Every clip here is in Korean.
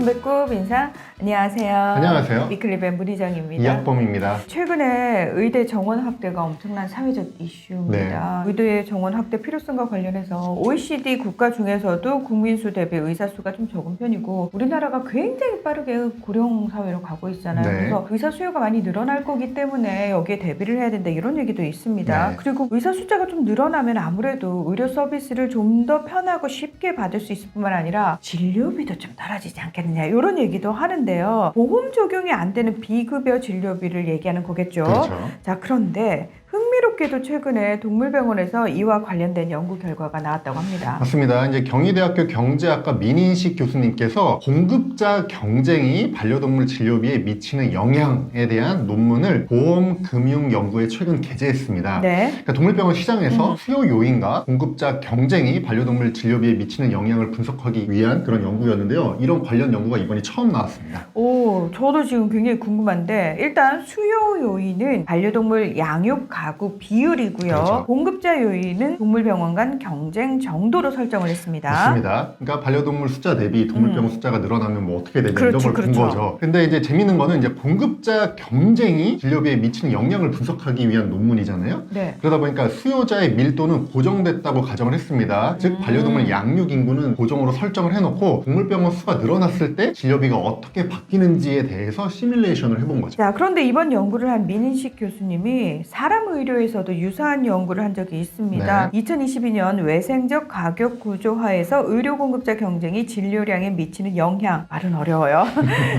배꼽 인사. 안녕하세요. 안녕하세요. 위클리밴 문희정입니다. 이학범입니다. 최근에 의대 정원 확대가 엄청난 사회적 이슈입니다. 의대 정원 확대 필요성과 관련해서 OECD 국가 중에서도 국민수 대비 의사 수가 좀 적은 편이고 우리나라가 굉장히 빠르게 고령 사회로 가고 있잖아요. 네. 그래서 의사 수요가 많이 늘어날 거기 때문에 여기에 대비를 해야 된다 이런 얘기도 있습니다. 네. 그리고 의사 숫자가 좀 늘어나면 아무래도 의료 서비스를 좀 더 편하고 쉽게 받을 수 있을 뿐만 아니라 진료비도 좀 떨어지지 않겠느냐 이런 얘기도 하는데요. 보험 적용이 안 되는 비급여 진료비를 얘기하는 거겠죠. 그렇죠. 자, 그런데 흥미롭게도 최근에 동물병원에서 이와 관련된 연구 결과가 나왔다고 합니다. 맞습니다. 이제 경희대학교 경제학과 민인식 교수님께서 공급자 경쟁이 반려동물 진료비에 미치는 영향에 대한 논문을 보험금융연구에 최근 게재했습니다. 네. 그러니까 동물병원 시장에서 수요 요인과 공급자 경쟁이 반려동물 진료비에 미치는 영향을 분석하기 위한 그런 연구였는데요. 이런 관련 연구가 이번이 처음 나왔습니다. 오, 저도 지금 굉장히 궁금한데 일단 수요 요인은 반려동물 양육 가구 비율이고요. 그렇죠. 공급자 요인은 동물병원 간 경쟁 정도로 설정을 했습니다. 맞습니다. 그러니까 반려동물 숫자 대비 동물병원 숫자가 늘어나면 뭐 어떻게 되냐 그렇죠, 이런 걸 본 그렇죠. 거죠. 근데 이제 재밌는 거는 이제 공급자 경쟁이 진료비에 미치는 영향을 분석하기 위한 논문이잖아요. 네. 그러다 보니까 수요자의 밀도는 고정됐다고 가정을 했습니다. 즉 반려동물 양육 인구는 고정으로 설정을 해놓고 동물병원 수가 늘어났을 때 진료비가 어떻게 바뀌는지에 대해서 시뮬레이션을 해본 거죠. 자, 그런데 이번 연구를 한 민인식 교수님이 사람 의료에서도 유사한 연구를 한 적이 있습니다. 2022년 외생적 가격 구조화에서 의료 공급자 경쟁이 진료량에 미치는 영향. 말은 어려워요.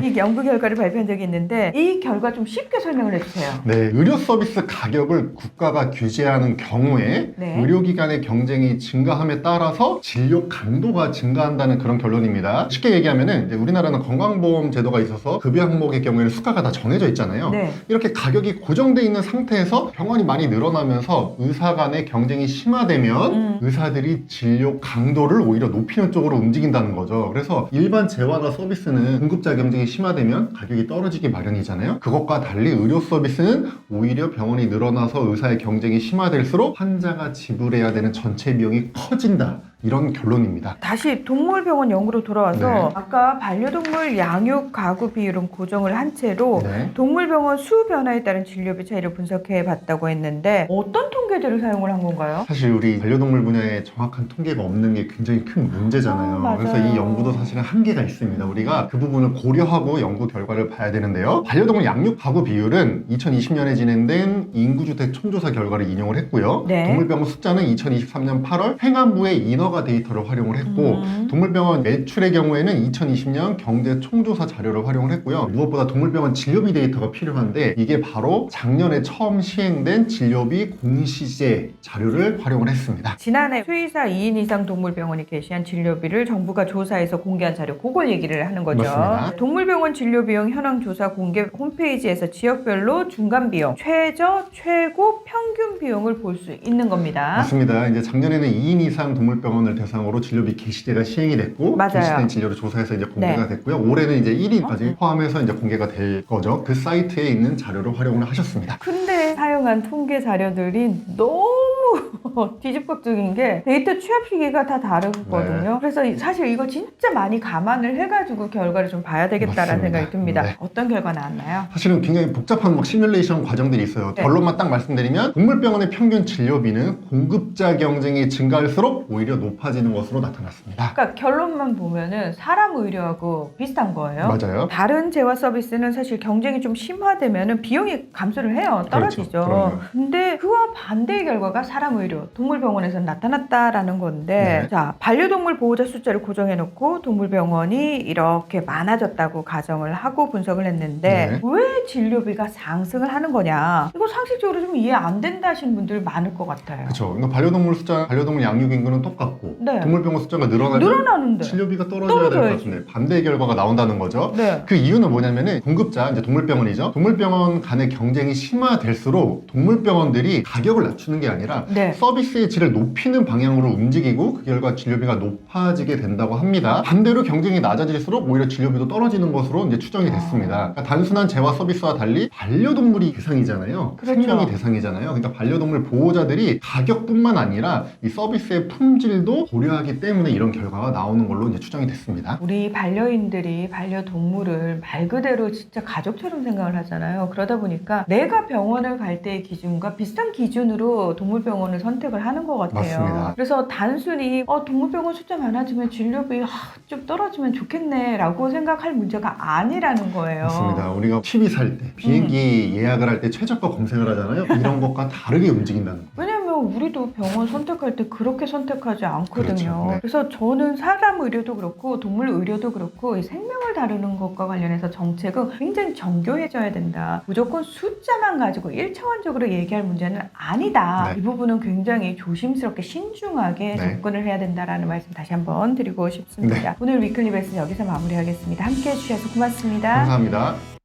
이 연구 결과를 발표한 적이 있는데 이 결과 좀 쉽게 설명을 해주세요. 네, 의료 서비스 가격을 국가가 규제하는 경우에 네. 의료기관의 경쟁이 증가함에 따라서 진료 강도가 증가한다는 그런 결론입니다. 쉽게 얘기하면은 이제 우리나라는 건강보험 제도가 있어서 급여 항목의 경우에는 수가가 다 정해져 있잖아요. 네. 이렇게 가격이 고정돼 있는 상태에서 병원이 많이 늘어나면서 의사 간의 경쟁이 심화되면 의사들이 진료 강도를 오히려 높이는 쪽으로 움직인다는 거죠. 그래서 일반 재화나 서비스는 공급자 경쟁이 심화되면 가격이 떨어지기 마련이잖아요. 그것과 달리 의료 서비스는 오히려 병원이 늘어나서 의사의 경쟁이 심화될수록 환자가 지불해야 되는 전체 비용이 커진다. 이런 결론입니다. 다시 동물병원 연구로 돌아와서 네. 아까 반려동물 양육 가구 비율은 고정을 한 채로 네. 동물병원 수 변화에 따른 진료비 차이를 분석해 봤다고 했는데 어떤 통계들을 사용을 한 건가요? 사실 우리 반려동물 분야에 정확한 통계가 없는 게 굉장히 큰 문제잖아요. 맞아요. 그래서 이 연구도 사실은 한계가 있습니다. 우리가 그 부분을 고려하고 연구 결과를 봐야 되는데요. 반려동물 양육 가구 비율은 2020년에 진행된 인구주택 총조사 결과를 인용을 했고요. 네. 동물병원 숫자는 2023년 8월 행안부의 인허가 데이터를 활용을 했고 동물병원 매출의 경우에는 2020년 경제 총조사 자료를 활용을 했고요. 무엇보다 동물병원 진료비 데이터가 필요한데 이게 바로 작년에 처음 시행된 진료비 공시제 자료를 활용을 했습니다. 지난해 수의사 2인 이상 동물병원이 게시한 진료비를 정부가 조사해서 공개한 자료, 그걸 얘기를 하는 거죠. 맞습니다. 동물병원 진료비용 현황 조사 공개 홈페이지에서 지역별로 중간 비용, 최저, 최고, 평균 비용을 볼 수 있는 겁니다. 맞습니다. 이제 작년에는 2인 이상 동물병원을 대상으로 진료비 게시제가 시행이 됐고 맞아요. 게시된 진료를 조사해서 이제 공개가 됐고요. 올해는 이제 1인까지 포함해서 이제 공개가 될 거죠. 그 사이트에 있는 자료를 활용을 하셨습니다. 근데 사용한 통계 자료들이 너무 뒤집박적인 게 데이터 취합 시기가 다 다르거든요. 그래서 사실 이거 진짜 많이 감안을 해가지고 결과를 좀 봐야 되겠다라는 맞습니다. 생각이 듭니다. 네. 어떤 결과 나왔나요? 사실은 굉장히 복잡한 막 시뮬레이션 과정들이 있어요. 네. 결론만 딱 말씀드리면 동물병원의 평균 진료비는 공급자 경쟁이 증가할수록 오히려 높아지는 것으로 나타났습니다. 그러니까 결론만 보면은 사람 의료하고 비슷한 거예요. 맞아요. 다른 재화 서비스는 사실 경쟁이 좀 심화되면은 비용이 감소를 해요. 떨어지죠. 그렇죠. 그럼요. 근데 그와 반대의 결과가 사람 의료, 동물병원에서 나타났다라는 건데 네. 자, 반려동물 보호자 숫자를 고정해놓고 동물병원이 이렇게 많아졌다고 가정을 하고 분석을 했는데 네. 왜 진료비가 상승을 하는 거냐? 이거 상식적으로 좀 이해 안 된다 하시는 분들 많을 것 같아요. 그렇죠. 그러니까 반려동물 숫자, 반려동물 양육 인구는 똑같고 네. 동물병원 숫자가 늘어나면 늘어나는데. 진료비가 떨어져야 될 것 떨어져야지. 같은데 반대의 결과가 나온다는 거죠. 네. 그 이유는 뭐냐면은 공급자, 이제 동물병원이죠. 동물병원 간의 경쟁이 심화될수록 동물병원들이 가격을 낮추는 게 아니라 네. 서비스의 질을 높이는 방향으로 움직이고 그 결과 진료비가 높아지게 된다고 합니다. 반대로 경쟁이 낮아질수록 오히려 진료비도 떨어지는 것으로 이제 추정이 됐습니다. 그러니까 단순한 재화 서비스와 달리 반려동물이 대상이잖아요. 그렇죠. 생명이 대상이잖아요. 그러니까 반려동물 보호자들이 가격뿐만 아니라 이 서비스의 품질도 고려하기 때문에 이런 결과가 나오는 걸로 이제 추정이 됐습니다. 우리 반려인들이 반려동물을 말 그대로 진짜 가족처럼 생각을 하잖아요. 그러다 보니까 내가 병원을 갈 때의 기준과 비슷한 기준으로 동물병원을 선택을 하는 것 같아요. 맞습니다. 그래서 단순히 동물병원 숫자 많아지면 진료비 좀 떨어지면 좋겠네 라고 생각할 문제가 아니라는 거예요. 맞습니다. 우리가 TV 살 때, 비행기 예약을 할 때 최저가 검색을 하잖아요. 이런 것과 다르게 움직인다는 거. 왜냐면 우리도 병원 선택할 때 그렇게 선택하지 않거든요. 그렇죠. 네. 그래서 저는 사람 의료도 그렇고 동물 의료도 그렇고 이 생명을 다루는 것과 관련해서 정책은 굉장히 정교해져야 된다. 무조건 숫자만 가지고 1차원적으로 얘기할 문제는 아니다. 네. 이 부분은 굉장히 조심스럽게 신중하게 네. 접근을 해야 된다라는 말씀 다시 한번 드리고 싶습니다. 오늘 위클리 베스는 여기서 마무리하겠습니다. 함께해 주셔서 고맙습니다. 감사합니다.